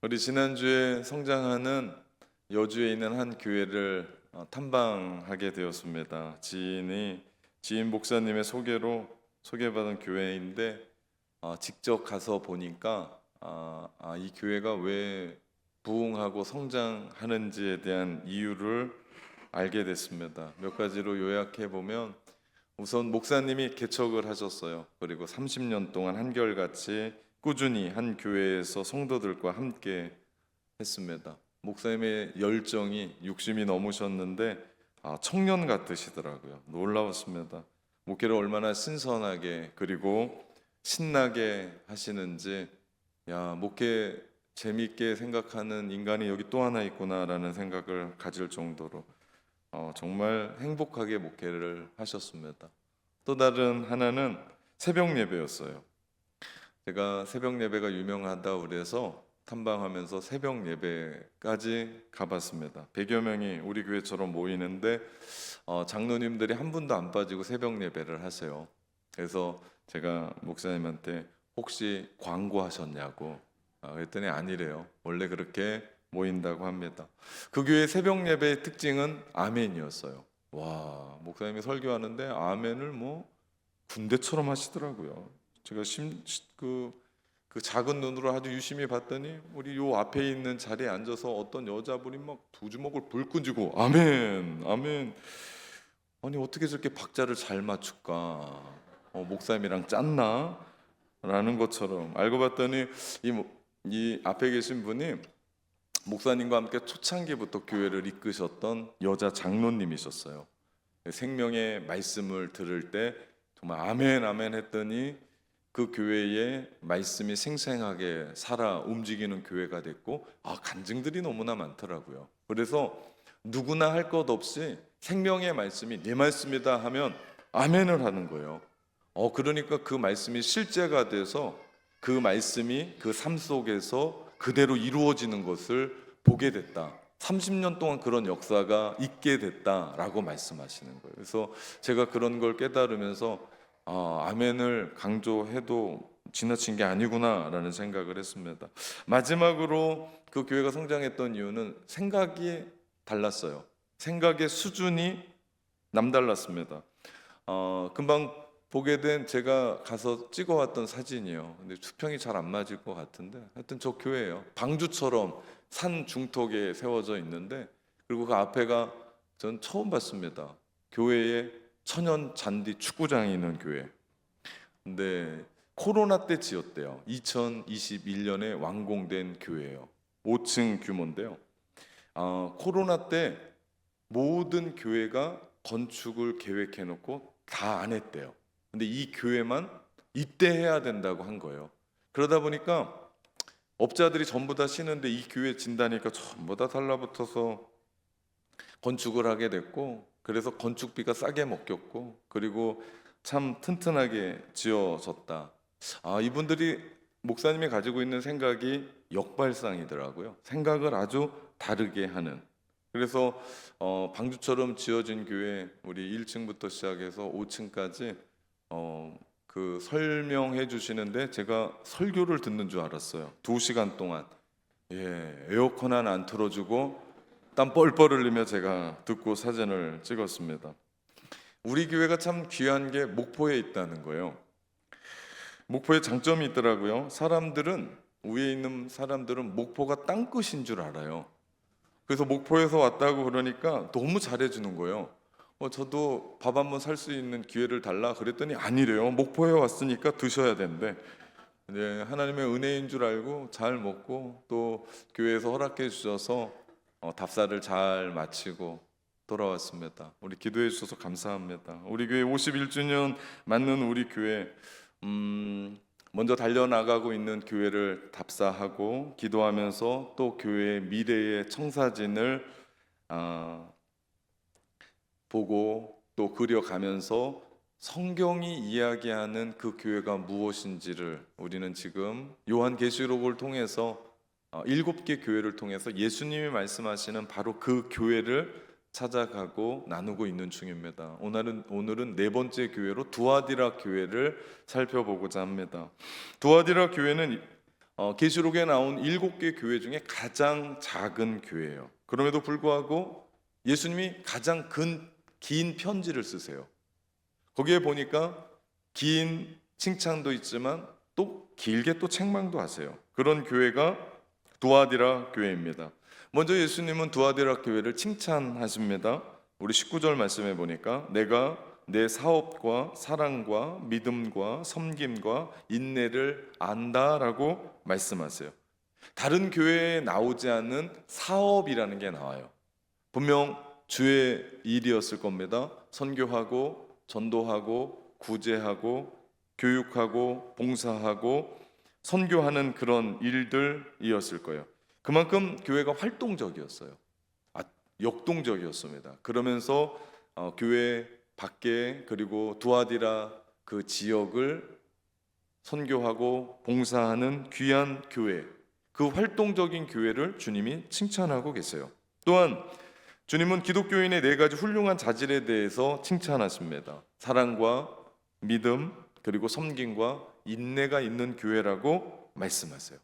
우리 지난주에 성장하는 여주에 있는 한 교회를 탐방하게 되었습니다. 지인 목사님의 소개로 소개받은 교회인데 직접 가서 보니까 이 교회가 왜 부흥하고 성장하는지에 대한 이유를 알게 됐습니다. 몇 가지로 요약해 보면 우선 목사님이 개척을 하셨어요. 그리고 30년 동안 한결같이 꾸준히 한 교회에서 성도들과 함께 했습니다. 목사님의 열정이 60이 넘으셨는데 청년 같으시더라고요. 놀라웠습니다. 목회를 얼마나 신선하게 그리고 신나게 하시는지, 목회 재미있게 생각하는 인간이 여기 또 하나 있구나라는 생각을 가질 정도로 정말 행복하게 목회를 하셨습니다. 또 다른 하나는 새벽 예배였어요. 제가 새벽 예배가 유명하다고 그래서 탐방하면서 새벽 예배까지 가봤습니다. 100여 명이 우리 교회처럼 모이는데 장로님들이 한 분도 안 빠지고 새벽 예배를 하세요. 그래서 제가 목사님한테 혹시 광고하셨냐고 그랬더니 아니래요. 원래 그렇게 모인다고 합니다. 그 교회 새벽 예배의 특징은 아멘이었어요. 와, 목사님이 설교하는데 아멘을 군대처럼 하시더라고요. 제가 그 작은 눈으로 아주 유심히 봤더니 우리 요 앞에 있는 자리에 앉아서 어떤 여자분이 막 두 주먹을 불끈 쥐고 아멘, 아멘. 아니 어떻게 저렇게 박자를 잘 맞출까? 목사님이랑 짰나? 라는 것처럼 알고 봤더니 이 앞에 계신 분이 목사님과 함께 초창기부터 교회를 이끄셨던 여자 장로님이셨어요. 생명의 말씀을 들을 때 정말 아멘 아멘 했더니 그 교회의 말씀이 생생하게 살아 움직이는 교회가 됐고 간증들이 너무나 많더라고요. 그래서 누구나 할 것 없이 생명의 말씀이 내 말씀이다 하면 아멘을 하는 거예요. 그러니까 그 말씀이 실제가 돼서 그 말씀이 그 삶 속에서 그대로 이루어지는 것을 보게 됐다. 30년 동안 그런 역사가 있게 됐다라고 말씀하시는 거예요. 그래서 제가 그런 걸 깨달으면서 아멘을 강조해도 지나친 게 아니구나라는 생각을 했습니다. 마지막으로 그 교회가 성장했던 이유는 생각이 달랐어요. 생각의 수준이 남달랐습니다. 금방 보게 된 제가 가서 찍어왔던 사진이요. 근데 수평이 잘 안 맞을 것 같은데 하여튼 저 교회예요. 방주처럼 산 중턱에 세워져 있는데 그리고 그 앞에가 전 처음 봤습니다. 교회에 천연 잔디 축구장이 있는 교회. 근데 코로나 때 지었대요. 2021년에 완공된 교회예요. 5층 규모인데요. 코로나 때 모든 교회가 건축을 계획해 놓고 다 안 했대요. 근데 이 교회만 입대해야 된다고 한 거예요. 그러다 보니까 업자들이 전부 다 쉬는데 이 교회 진다니까 전부 다 달라붙어서 건축을 하게 됐고, 그래서 건축비가 싸게 먹혔고, 그리고 참 튼튼하게 지어졌다. 이분들이 목사님이 가지고 있는 생각이 역발상이더라고요. 생각을 아주 다르게 하는. 그래서 방주처럼 지어진 교회 우리 1층부터 시작해서 5층까지 그 설명해 주시는데 제가 설교를 듣는 줄 알았어요. 2시간 동안 에어컨 하나 안 틀어주고 땀 뻘뻘 흘리며 제가 듣고 사진을 찍었습니다. 우리 교회가 참 귀한 게 목포에 있다는 거예요. 목포에 장점이 있더라고요. 위에 있는 사람들은 목포가 땅끝인 줄 알아요. 그래서 목포에서 왔다고 그러니까 너무 잘해주는 거예요. 저도 밥 한번 살 수 있는 기회를 달라 그랬더니 아니래요. 목포에 왔으니까 드셔야 된대. 하나님의 은혜인 줄 알고 잘 먹고 또 교회에서 허락해 주셔서 답사를 잘 마치고 돌아왔습니다. 우리 기도해 주셔서 감사합니다. 우리 교회 51주년 맞는 우리 교회 먼저 달려나가고 있는 교회를 답사하고 기도하면서 또 교회의 미래의 청사진을 보고 또 그려가면서 성경이 이야기하는 그 교회가 무엇인지를 우리는 지금 요한계시록을 통해서 7개 교회를 통해서 예수님이 말씀하시는 바로 그 교회를 찾아가고 나누고 있는 중입니다. 오늘은 네 번째 교회로 두아디라 교회를 살펴보고자 합니다. 두아디라 교회는 계시록에 나온 7개 교회 중에 가장 작은 교회예요. 그럼에도 불구하고 예수님이 가장 긴 편지를 쓰세요. 거기에 보니까 긴 칭찬도 있지만 또 길게 또 책망도 하세요. 그런 교회가 두아디라 교회입니다. 먼저 예수님은 두아디라 교회를 칭찬하십니다. 우리 19절 말씀해 보니까 내가 내 사업과 사랑과 믿음과 섬김과 인내를 안다라고 말씀하세요. 다른 교회에 나오지 않는 사업이라는 게 나와요. 분명 주의 일이었을 겁니다. 선교하고 전도하고 구제하고 교육하고 봉사하고 선교하는 그런 일들이었을 거예요. 그만큼 교회가 활동적이었어요. 역동적이었습니다. 그러면서 교회 밖에 그리고 두아디라 그 지역을 선교하고 봉사하는 귀한 교회, 그 활동적인 교회를 주님이 칭찬하고 계세요. 또한 주님은 기독교인의 4가지 훌륭한 자질에 대해서 칭찬하십니다. 사랑과 믿음 그리고 섬김과 인내가 있는 교회라고 말씀하세요.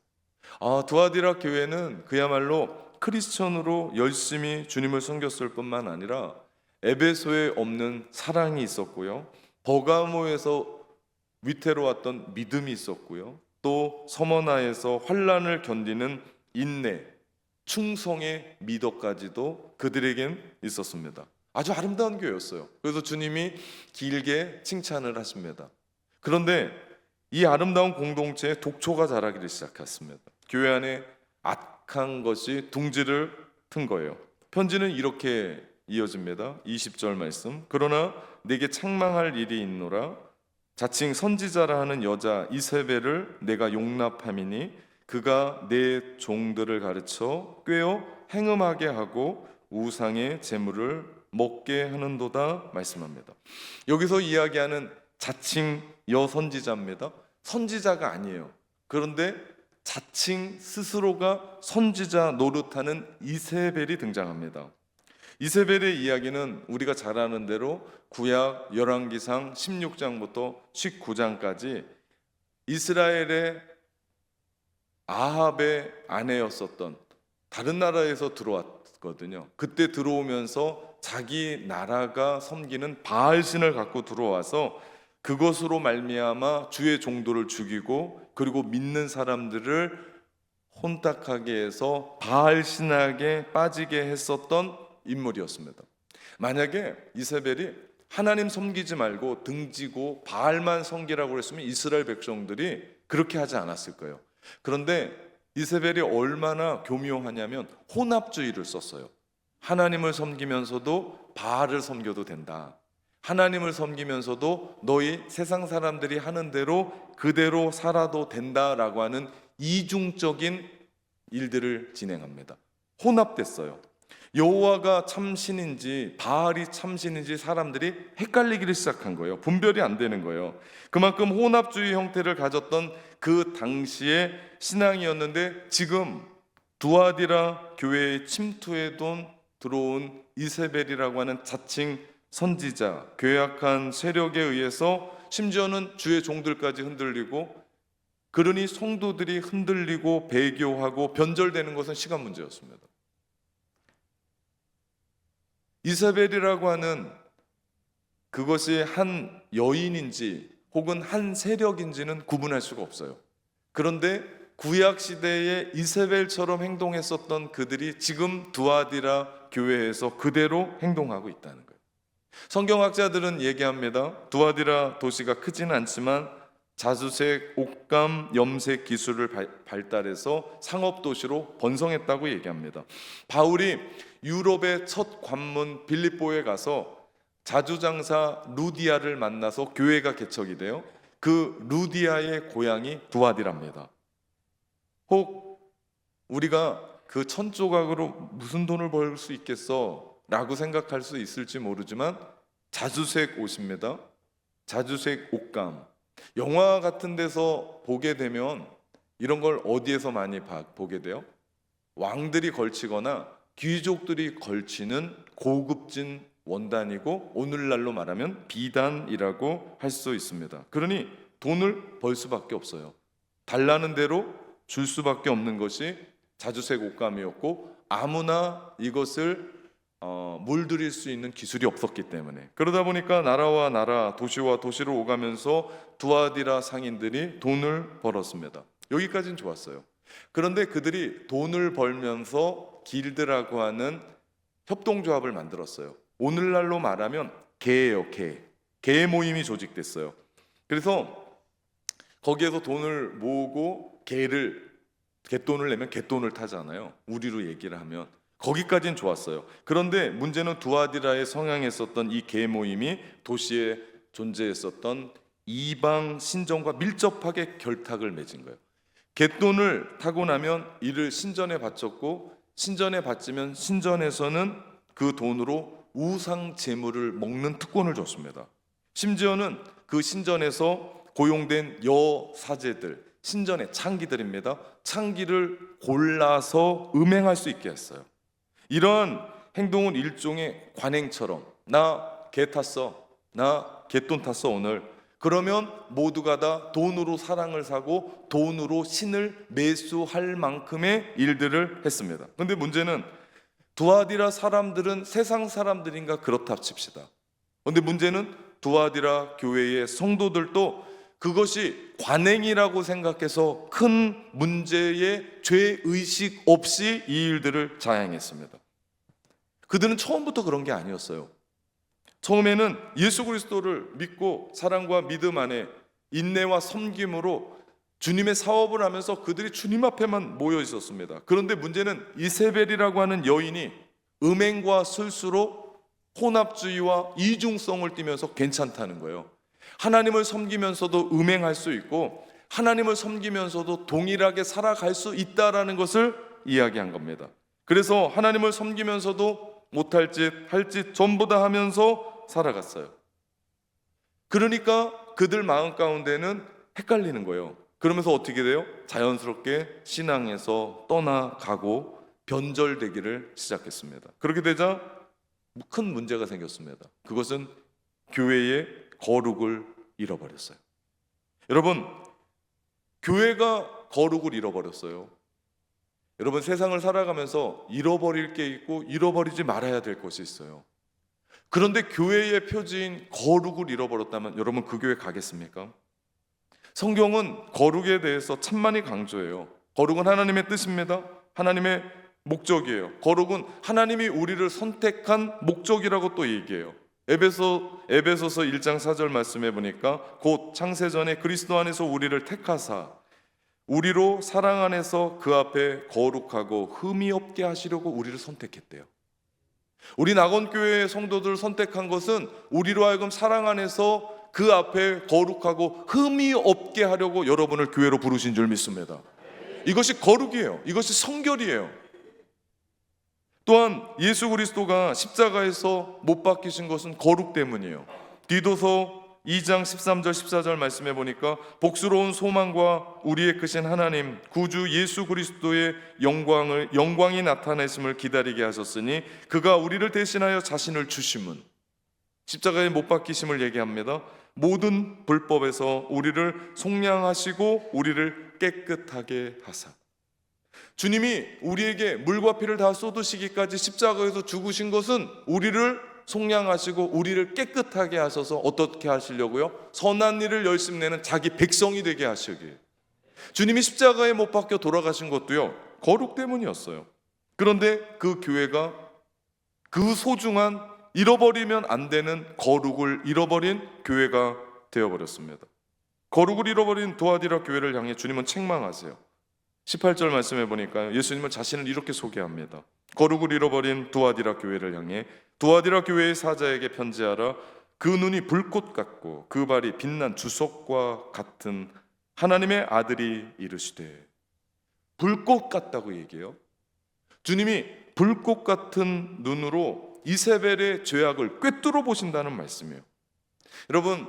두아디라 교회는 그야말로 크리스천으로 열심히 주님을 섬겼을 뿐만 아니라 에베소에 없는 사랑이 있었고요, 버가모에서 위태로웠던 믿음이 있었고요, 또 서머나에서 환난을 견디는 인내, 충성의 미덕까지도 그들에겐 있었습니다. 아주 아름다운 교회였어요. 그래서 주님이 길게 칭찬을 하십니다. 그런데 이 아름다운 공동체에 독초가 자라기를 시작했습니다. 교회 안에 악한 것이 둥지를 튼 거예요. 편지는 이렇게 이어집니다. 20절 말씀. 그러나 내게 책망할 일이 있노라. 자칭 선지자라 하는 여자 이세벨을 내가 용납함이니 그가 내 종들을 가르쳐 꾀어 행음하게 하고 우상의 재물을 먹게 하는도다 말씀합니다. 여기서 이야기하는 자칭 여선지자입니다. 선지자가 아니에요. 그런데 자칭 스스로가 선지자 노릇하는 이세벨이 등장합니다. 이세벨의 이야기는 우리가 잘 아는 대로 구약 열왕기상 16장부터 19장까지 이스라엘의 아합의 아내였었던, 다른 나라에서 들어왔거든요. 그때 들어오면서 자기 나라가 섬기는 바알신을 갖고 들어와서 그것으로 말미암아 주의 종도를 죽이고 그리고 믿는 사람들을 혼탁하게 해서 바알 신학에 빠지게 했었던 인물이었습니다. 만약에 이세벨이 하나님 섬기지 말고 등지고 바알만 섬기라고 했으면 이스라엘 백성들이 그렇게 하지 않았을 거예요. 그런데 이세벨이 얼마나 교묘하냐면 혼합주의를 썼어요. 하나님을 섬기면서도 바알을 섬겨도 된다. 하나님을 섬기면서도 너희 세상 사람들이 하는 대로 그대로 살아도 된다라고 하는 이중적인 일들을 진행합니다. 혼합됐어요. 여호와가 참신인지 바알이 참신인지 사람들이 헷갈리기를 시작한 거예요. 분별이 안 되는 거예요. 그만큼 혼합주의 형태를 가졌던 그 당시의 신앙이었는데 지금 두아디라 교회에 침투해 들어온 이세벨이라고 하는 자칭 선지자, 괴악한 세력에 의해서 심지어는 주의 종들까지 흔들리고, 그러니 성도들이 흔들리고 배교하고 변절되는 것은 시간 문제였습니다. 이세벨이라고 하는 그것이 한 여인인지 혹은 한 세력인지는 구분할 수가 없어요. 그런데 구약 시대에 이세벨처럼 행동했었던 그들이 지금 두아디라 교회에서 그대로 행동하고 있다는 거예요. 성경학자들은 얘기합니다. 두아디라 도시가 크지는 않지만 자주색, 옷감, 염색 기술을 발달해서 상업도시로 번성했다고 얘기합니다. 바울이 유럽의 첫 관문 빌립보에 가서 자주장사 루디아를 만나서 교회가 개척이 돼요. 그 루디아의 고향이 두아디라입니다. 혹 우리가 그 1,000조각으로 무슨 돈을 벌 수 있겠어? 라고 생각할 수 있을지 모르지만 자주색 옷입니다. 자주색 옷감. 영화 같은 데서 보게 되면 이런 걸 어디에서 많이 보게 돼요? 왕들이 걸치거나 귀족들이 걸치는 고급진 원단이고 오늘날로 말하면 비단이라고 할 수 있습니다. 그러니 돈을 벌 수밖에 없어요. 달라는 대로 줄 수밖에 없는 것이 자주색 옷감이었고 아무나 이것을 물들일 수 있는 기술이 없었기 때문에, 그러다 보니까 나라와 나라, 도시와 도시를 오가면서 두아디라 상인들이 돈을 벌었습니다. 여기까지는 좋았어요. 그런데 그들이 돈을 벌면서 길드라고 하는 협동조합을 만들었어요. 오늘날로 말하면 개예요, 개 모임이 조직됐어요. 그래서 거기에서 돈을 모으고 개돈을 내면 개돈을 타잖아요. 우리로 얘기를 하면. 거기까지는 좋았어요. 그런데 문제는 두아디라의 성향했었던 이 개 모임이 도시에 존재했었던 이방 신전과 밀접하게 결탁을 맺은 거예요. 갯돈을 타고 나면 이를 신전에 바쳤고, 신전에 바치면 신전에서는 그 돈으로 우상 제물을 먹는 특권을 줬습니다. 심지어는 그 신전에서 고용된 여사제들, 신전의 창기들입니다. 창기를 골라서 음행할 수 있게 했어요. 이런 행동은 일종의 관행처럼, 나 개 탔어, 나 갯돈 탔어 오늘, 그러면 모두가 다 돈으로 사랑을 사고 돈으로 신을 매수할 만큼의 일들을 했습니다. 그런데 문제는 두아디라 사람들은 세상 사람들인가 그렇다 칩시다. 그런데 문제는 두아디라 교회의 성도들도 그것이 관행이라고 생각해서 큰 문제의 죄의식 없이 이 일들을 자행했습니다. 그들은 처음부터 그런 게 아니었어요. 처음에는 예수 그리스도를 믿고 사랑과 믿음 안에 인내와 섬김으로 주님의 사업을 하면서 그들이 주님 앞에만 모여 있었습니다. 그런데 문제는 이세벨이라고 하는 여인이 음행과 술수로 혼합주의와 이중성을 띠면서 괜찮다는 거예요. 하나님을 섬기면서도 음행할 수 있고 하나님을 섬기면서도 동일하게 살아갈 수 있다라는 것을 이야기한 겁니다. 그래서 하나님을 섬기면서도 못할 짓, 할 짓 전부 다 하면서 살아갔어요. 그러니까 그들 마음 가운데는 헷갈리는 거예요. 그러면서 어떻게 돼요? 자연스럽게 신앙에서 떠나가고 변절되기를 시작했습니다. 그렇게 되자 큰 문제가 생겼습니다. 그것은 교회의 거룩을 잃어버렸어요. 여러분, 교회가 거룩을 잃어버렸어요. 여러분, 세상을 살아가면서 잃어버릴 게 있고 잃어버리지 말아야 될 것이 있어요. 그런데 교회의 표지인 거룩을 잃어버렸다면 여러분 그 교회 가겠습니까? 성경은 거룩에 대해서 참 많이 강조해요. 거룩은 하나님의 뜻입니다. 하나님의 목적이에요. 거룩은 하나님이 우리를 선택한 목적이라고 또 얘기해요. 에베소서 1장 4절 말씀해 보니까 곧 창세전에 그리스도 안에서 우리를 택하사 우리로 사랑 안에서 그 앞에 거룩하고 흠이 없게 하시려고 우리를 선택했대요. 우리 낙원교회의 성도들을 선택한 것은 우리로 하여금 사랑 안에서 그 앞에 거룩하고 흠이 없게 하려고 여러분을 교회로 부르신 줄 믿습니다. 이것이 거룩이에요. 이것이 성결이에요. 또한 예수 그리스도가 십자가에서 못 박히신 것은 거룩 때문이에요. 디도서 2장 13절 14절 말씀해 보니까 복스러운 소망과 우리의 크신 하나님 구주 예수 그리스도의 영광이 나타내심을 기다리게 하셨으니 그가 우리를 대신하여 자신을 주심은, 십자가에 못 박히심을 얘기합니다. 모든 불법에서 우리를 속량하시고 우리를 깨끗하게 하사. 주님이 우리에게 물과 피를 다 쏟으시기까지 십자가에서 죽으신 것은 우리를 속량하시고 우리를 깨끗하게 하셔서 어떻게 하시려고요? 선한 일을 열심히 내는 자기 백성이 되게 하시기에. 주님이 십자가에 못 박혀 돌아가신 것도요, 거룩 때문이었어요. 그런데 그 교회가 그 소중한 잃어버리면 안 되는 거룩을 잃어버린 교회가 되어버렸습니다. 거룩을 잃어버린 두아디라 교회를 향해 주님은 책망하세요. 18절 말씀해 보니까 예수님은 자신을 이렇게 소개합니다. 거룩을 잃어버린 두아디라 교회를 향해 두아디라 교회의 사자에게 편지하라. 그 눈이 불꽃 같고 그 발이 빛난 주석과 같은 하나님의 아들이 이르시되. 불꽃 같다고 얘기해요. 주님이 불꽃 같은 눈으로 이세벨의 죄악을 꿰뚫어 보신다는 말씀이에요. 여러분,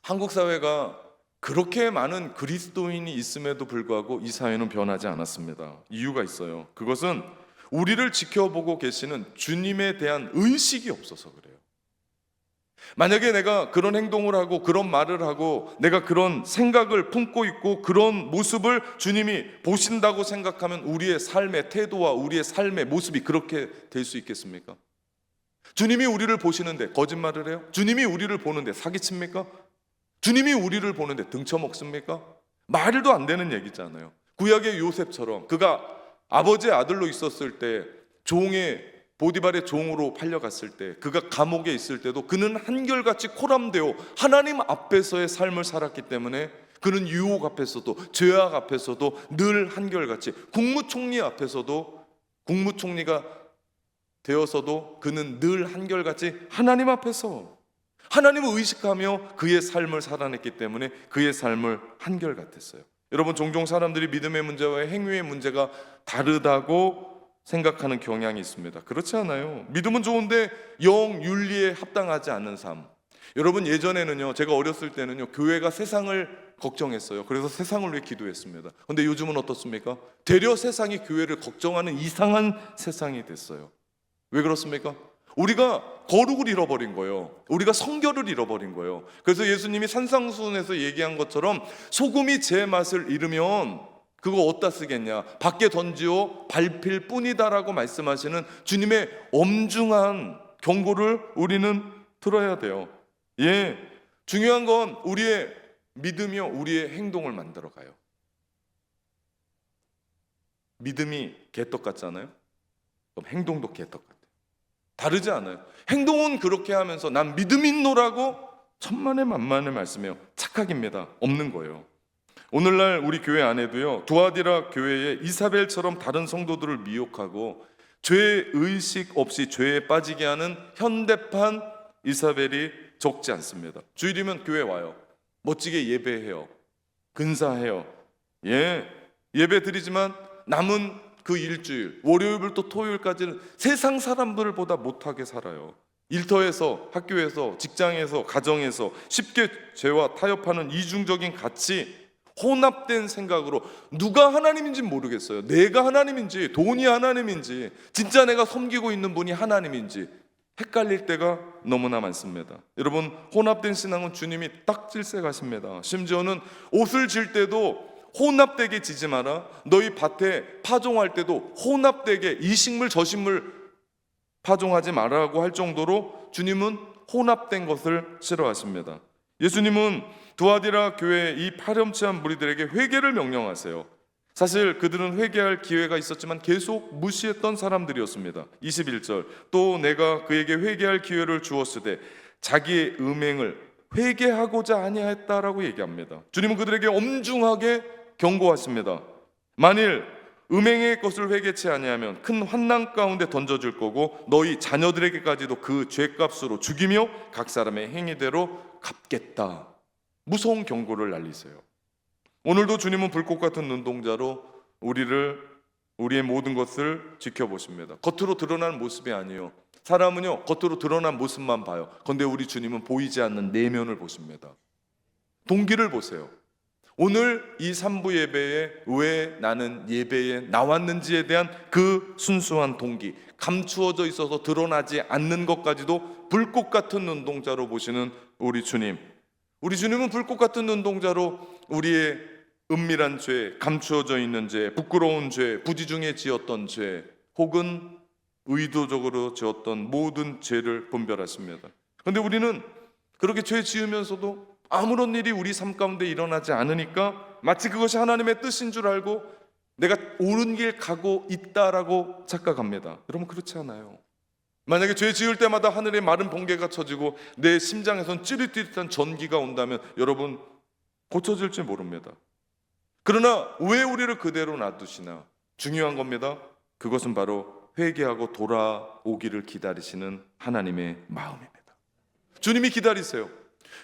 한국 사회가 그렇게 많은 그리스도인이 있음에도 불구하고 이 사회는 변하지 않았습니다. 이유가 있어요. 그것은 우리를 지켜보고 계시는 주님에 대한 의식이 없어서 그래요. 만약에 내가 그런 행동을 하고 그런 말을 하고 내가 그런 생각을 품고 있고 그런 모습을 주님이 보신다고 생각하면 우리의 삶의 태도와 우리의 삶의 모습이 그렇게 될 수 있겠습니까? 주님이 우리를 보시는데 거짓말을 해요? 주님이 우리를 보는데 사기칩니까? 주님이 우리를 보는데 등쳐먹습니까? 말도 안 되는 얘기잖아요. 구약의 요셉처럼 그가 아버지의 아들로 있었을 때 종의 보디발의 종으로 팔려갔을 때 그가 감옥에 있을 때도 그는 한결같이 코람되어 하나님 앞에서의 삶을 살았기 때문에 그는 유혹 앞에서도 죄악 앞에서도 늘 한결같이 국무총리 앞에서도 국무총리가 되어서도 그는 늘 한결같이 하나님 앞에서 하나님을 의식하며 그의 삶을 살아냈기 때문에 그의 삶을 한결같았어요. 여러분, 종종 사람들이 믿음의 문제와 행위의 문제가 다르다고 생각하는 경향이 있습니다. 그렇지 않아요. 믿음은 좋은데 영 윤리에 합당하지 않는 삶. 여러분, 예전에는요, 제가 어렸을 때는요, 교회가 세상을 걱정했어요. 그래서 세상을 위해 기도했습니다. 그런데 요즘은 어떻습니까? 되려 세상이 교회를 걱정하는 이상한 세상이 됐어요. 왜 그렇습니까? 우리가 거룩을 잃어버린 거예요. 우리가 성결을 잃어버린 거예요. 그래서 예수님이 산상수훈에서 얘기한 것처럼 소금이 제 맛을 잃으면 그거 어디다 쓰겠냐, 밖에 던지어 밟힐 뿐이다라고 말씀하시는 주님의 엄중한 경고를 우리는 들어야 돼요. 예, 중요한 건 우리의 믿음이요, 우리의 행동을 만들어가요. 믿음이 개떡 같잖아요. 그럼 행동도 개떡 같아요. 다르지 않아요. 행동은 그렇게 하면서 난 믿음 있노라고 천만의 만만의 말씀이에요. 착각입니다. 없는 거예요. 오늘날 우리 교회 안에도요, 두아디라 교회에 이사벨처럼 다른 성도들을 미혹하고 죄의식 없이 죄에 빠지게 하는 현대판 이사벨이 적지 않습니다. 주일이면 교회 와요. 멋지게 예배해요. 근사해요. 예배 드리지만 남은 그 일주일, 월요일부터 토요일까지는 세상 사람들보다 못하게 살아요. 일터에서, 학교에서, 직장에서, 가정에서 쉽게 죄와 타협하는 이중적인 가치, 혼합된 생각으로 누가 하나님인지 모르겠어요. 내가 하나님인지, 돈이 하나님인지, 진짜 내가 섬기고 있는 분이 하나님인지 헷갈릴 때가 너무나 많습니다. 여러분, 혼합된 신앙은 주님이 딱 질색하십니다. 심지어는 옷을 질 때도 혼합되게 지지 마라. 너희 밭에 파종할 때도 혼합되게 이 식물 저 식물 파종하지 말라고 할 정도로 주님은 혼합된 것을 싫어하십니다. 예수님은 두아디라 교회의 이 파렴치한 무리들에게 회개를 명령하세요. 사실 그들은 회개할 기회가 있었지만 계속 무시했던 사람들이었습니다. 21절, 또 내가 그에게 회개할 기회를 주었으되 자기의 음행을 회개하고자 아니하였다라고 얘기합니다. 주님은 그들에게 엄중하게 경고하십니다. 만일 음행의 것을 회개치 아니하면 큰 환난 가운데 던져줄 거고 너희 자녀들에게까지도 그 죄값으로 죽이며 각 사람의 행위대로 갚겠다. 무서운 경고를 날리세요. 오늘도 주님은 불꽃 같은 눈동자로 우리의 모든 것을 지켜보십니다. 겉으로 드러나는 모습이 아니에요. 사람은요, 겉으로 드러난 모습만 봐요. 그런데 우리 주님은 보이지 않는 내면을 보십니다. 동기를 보세요. 오늘 이 3부 예배에 왜 나는 예배에 나왔는지에 대한 그 순수한 동기, 감추어져 있어서 드러나지 않는 것까지도 불꽃 같은 눈동자로 보시는 우리 주님. 우리 주님은 불꽃 같은 눈동자로 우리의 은밀한 죄, 감추어져 있는 죄, 부끄러운 죄, 부지 중에 지었던 죄, 혹은 의도적으로 지었던 모든 죄를 분별하십니다. 그런데 우리는 그렇게 죄 지으면서도 아무런 일이 우리 삶 가운데 일어나지 않으니까 마치 그것이 하나님의 뜻인 줄 알고 내가 옳은 길 가고 있다라고 착각합니다. 여러분, 그렇지 않아요. 만약에 죄 지을 때마다 하늘에 마른 번개가 쳐지고 내 심장에선 찌릿찌릿한 전기가 온다면 여러분, 고쳐질지 모릅니다. 그러나 왜 우리를 그대로 놔두시나? 중요한 겁니다. 그것은 바로 회개하고 돌아오기를 기다리시는 하나님의 마음입니다. 주님이 기다리세요.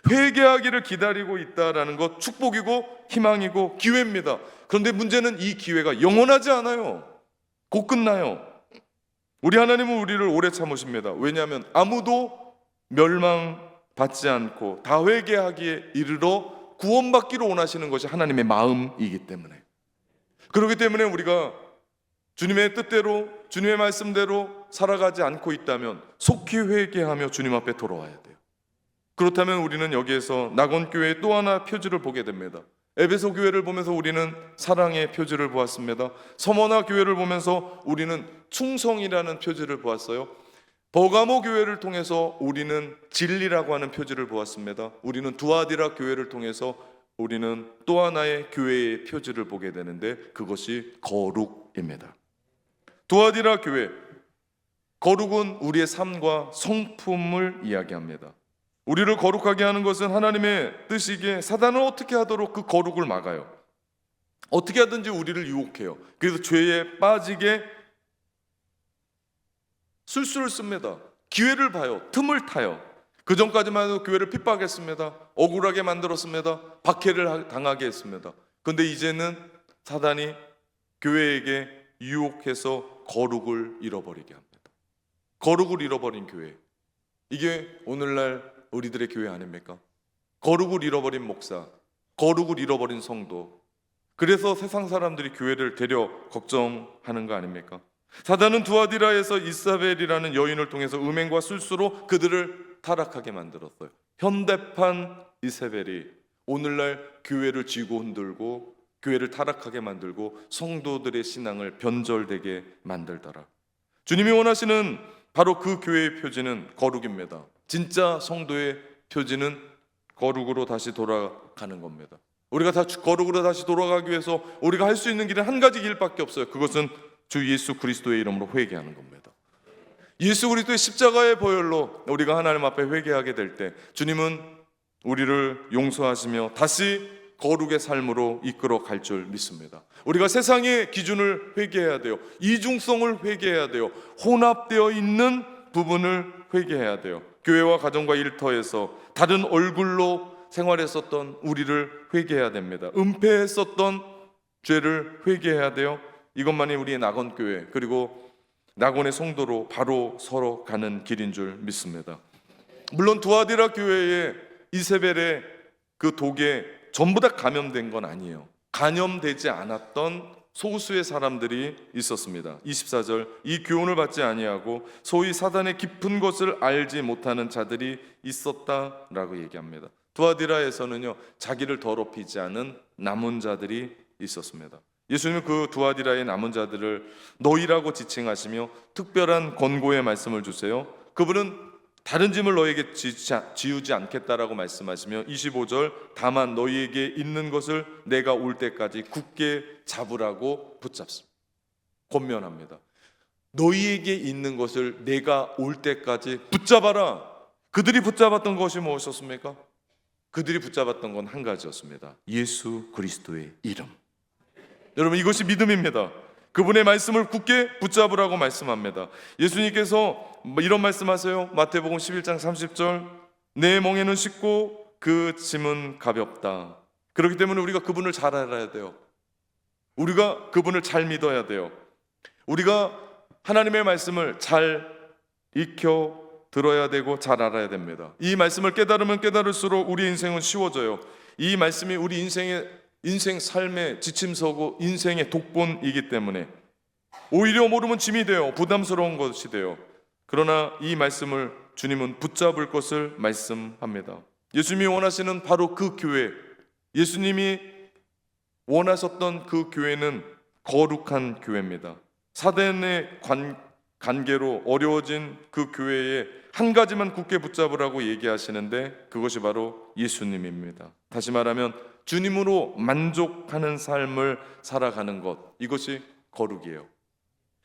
회개하기를 기다리고 있다라는 것 축복이고 희망이고 기회입니다. 그런데 문제는 이 기회가 영원하지 않아요. 곧 끝나요. 우리 하나님은 우리를 오래 참으십니다. 왜냐하면 아무도 멸망받지 않고 다 회개하기에 이르러 구원받기를 원하시는 것이 하나님의 마음이기 때문에. 그렇기 때문에 우리가 주님의 뜻대로, 주님의 말씀대로 살아가지 않고 있다면 속히 회개하며 주님 앞에 돌아와야 돼요. 그렇다면 우리는 여기에서 낙원교회의 또 하나 표지를 보게 됩니다. 에베소 교회를 보면서 우리는 사랑의 표지를 보았습니다. 서머나 교회를 보면서 우리는 충성이라는 표지를 보았어요. 버가모 교회를 통해서 우리는 진리라고 하는 표지를 보았습니다. 우리는 두아디라 교회를 통해서 우리는 또 하나의 교회의 표지를 보게 되는데 그것이 거룩입니다. 두아디라 교회, 거룩은 우리의 삶과 성품을 이야기합니다. 우리를 거룩하게 하는 것은 하나님의 뜻이기에 사단은 어떻게 하도록 그 거룩을 막아요. 어떻게 하든지 우리를 유혹해요. 그래서 죄에 빠지게 술수를 씁니다. 기회를 봐요. 틈을 타요. 그 전까지만 해도 교회를 핍박했습니다. 억울하게 만들었습니다. 박해를 당하게 했습니다. 그런데 이제는 사단이 교회에게 유혹해서 거룩을 잃어버리게 합니다. 거룩을 잃어버린 교회, 이게 오늘날 우리들의 교회 아닙니까? 거룩을 잃어버린 목사, 거룩을 잃어버린 성도, 그래서 세상 사람들이 교회를 되려 걱정하는 거 아닙니까? 사단은 두아디라에서 이사벨이라는 여인을 통해서 음행과 술수로 그들을 타락하게 만들었어요. 현대판 이세벨이 오늘날 교회를 쥐고 흔들고 교회를 타락하게 만들고 성도들의 신앙을 변절되게 만들더라. 주님이 원하시는 바로 그 교회의 표지는 거룩입니다. 진짜 성도의 표지는 거룩으로 다시 돌아가는 겁니다. 우리가 다 거룩으로 다시 돌아가기 위해서 우리가 할 수 있는 길은 한 가지 길밖에 없어요. 그것은 주 예수 그리스도의 이름으로 회개하는 겁니다. 예수 그리스도의 십자가의 보혈로 우리가 하나님 앞에 회개하게 될 때 주님은 우리를 용서하시며 다시 거룩의 삶으로 이끌어 갈 줄 믿습니다. 우리가 세상의 기준을 회개해야 돼요. 이중성을 회개해야 돼요. 혼합되어 있는 부분을 회개해야 돼요. 교회와 가정과 일터에서 다른 얼굴로 생활했었던 우리를 회개해야 됩니다. 은폐했었던 죄를 회개해야 돼요. 이것만이 우리의 낙원교회 그리고 낙원의 성도로 바로 서로 가는 길인 줄 믿습니다. 물론 두아디라 교회의 이세벨의 그 독에 전부 다 감염된 건 아니에요. 감염되지 않았던 소수의 사람들이 있었습니다. 24절, 이 교훈을 받지 아니하고 소위 사단의 깊은 것을 알지 못하는 자들이 있었다라고 얘기합니다. 두아디라에서는요, 자기를 더럽히지 않은 남은 자들이 있었습니다. 예수님은 그 두아디라의 남은 자들을 너희라고 지칭하시며 특별한 권고의 말씀을 주세요. 그분은 다른 짐을 너희에게 지우지 않겠다라고 말씀하시며 25절, 다만 너희에게 있는 것을 내가 올 때까지 굳게 잡으라고 붙잡습니다. 권면합니다. 너희에게 있는 것을 내가 올 때까지 붙잡아라. 그들이 붙잡았던 것이 무엇이었습니까? 그들이 붙잡았던 건 한 가지였습니다. 예수 그리스도의 이름. 여러분, 이것이 믿음입니다. 그분의 말씀을 굳게 붙잡으라고 말씀합니다. 예수님께서 이런 말씀하세요. 마태복음 11장 30절, 내 멍에는 쉽고 그 짐은 가볍다. 그렇기 때문에 우리가 그분을 잘 알아야 돼요. 우리가 그분을 잘 믿어야 돼요. 우리가 하나님의 말씀을 잘 익혀 들어야 되고 잘 알아야 됩니다. 이 말씀을 깨달으면 깨달을수록 우리 인생은 쉬워져요. 이 말씀이 우리 인생 삶의 지침서고 인생의 독본이기 때문에 오히려 모르면 짐이 돼요. 부담스러운 것이 돼요. 그러나 이 말씀을 주님은 붙잡을 것을 말씀합니다. 예수님이 원하시는 바로 그 교회, 예수님이 원하셨던 그 교회는 거룩한 교회입니다. 사단의 관계로 어려워진 그 교회에 한 가지만 굳게 붙잡으라고 얘기하시는데 그것이 바로 예수님입니다. 다시 말하면 주님으로 만족하는 삶을 살아가는 것, 이것이 거룩이에요.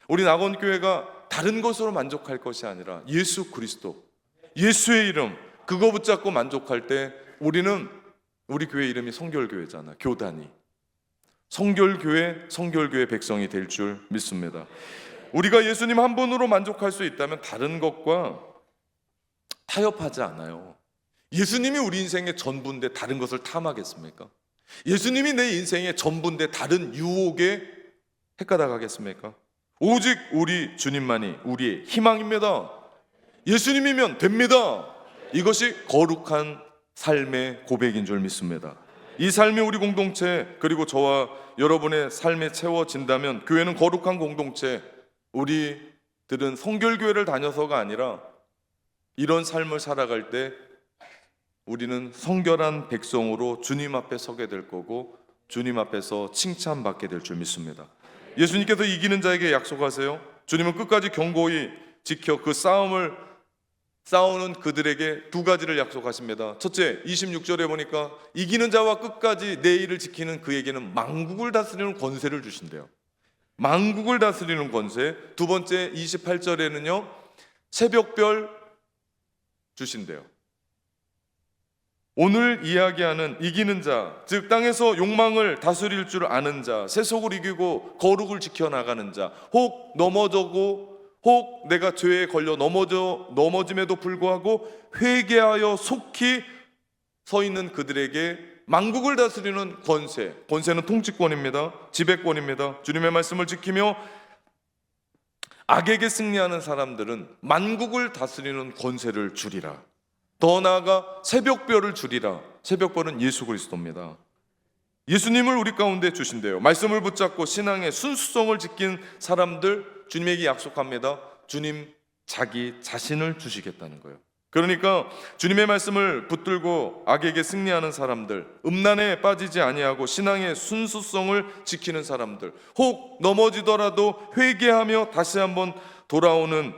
우리 낙원교회가 다른 것으로 만족할 것이 아니라 예수 그리스도, 예수의 이름, 그거 붙잡고 만족할 때 우리 교회 이름이 성결교회잖아. 교단이 성결교회 백성이 될 줄 믿습니다. 우리가 예수님 한 분으로 만족할 수 있다면 다른 것과 타협하지 않아요. 예수님이 우리 인생의 전부인데 다른 것을 탐하겠습니까? 예수님이 내 인생의 전부인데 다른 유혹에 헷가닥하겠습니까? 오직 우리 주님만이 우리의 희망입니다. 예수님이면 됩니다. 이것이 거룩한 삶의 고백인 줄 믿습니다. 이 삶이 우리 공동체 그리고 저와 여러분의 삶에 채워진다면 교회는 거룩한 공동체, 우리들은 성결교회를 다녀서가 아니라 이런 삶을 살아갈 때 우리는 성결한 백성으로 주님 앞에 서게 될 거고 주님 앞에서 칭찬받게 될 줄 믿습니다. 예수님께서 이기는 자에게 약속하세요. 주님은 끝까지 견고히 지켜 그 싸우는 그들에게 두 가지를 약속하십니다. 첫째, 26절에 보니까 이기는 자와 끝까지 내 일을 지키는 그에게는 만국을 다스리는 권세를 주신대요. 만국을 다스리는 권세. 두 번째, 28절에는요 새벽별 주신대요. 오늘 이야기하는 이기는 자, 즉 땅에서 욕망을 다스릴 줄 아는 자, 세속을 이기고 거룩을 지켜나가는 자, 혹 넘어져고 혹 내가 죄에 걸려 넘어짐에도 불구하고 회개하여 속히 서 있는 그들에게 만국을 다스리는 권세, 권세는 통치권입니다. 지배권입니다. 주님의 말씀을 지키며 악에게 승리하는 사람들은 만국을 다스리는 권세를 주리라. 더 나아가 새벽별을 주리라. 새벽별은 예수 그리스도입니다. 예수님을 우리 가운데 주신대요. 말씀을 붙잡고 신앙의 순수성을 지킨 사람들 주님에게 약속합니다. 주님 자기 자신을 주시겠다는 거예요. 그러니까 주님의 말씀을 붙들고 악에게 승리하는 사람들, 음란에 빠지지 아니하고 신앙의 순수성을 지키는 사람들, 혹 넘어지더라도 회개하며 다시 한번 돌아오는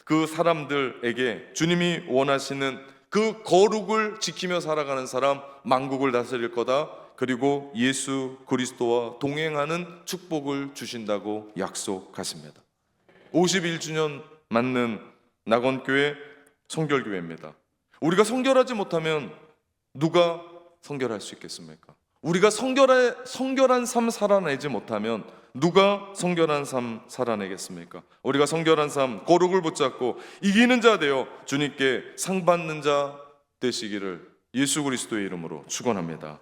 그 사람들에게 주님이 원하시는 그 거룩을 지키며 살아가는 사람, 만국을 다스릴 거다. 그리고 예수 그리스도와 동행하는 축복을 주신다고 약속하십니다. 51주년 맞는 낙원교회 성결교회입니다. 우리가 성결하지 못하면 누가 성결할 수 있겠습니까? 우리가 성결한 삶 살아내지 못하면 누가 성결한 삶 살아내겠습니까? 우리가 성결한 삶, 거룩을 붙잡고 이기는 자 되어 주님께 상 받는 자 되시기를 예수 그리스도의 이름으로 축원합니다.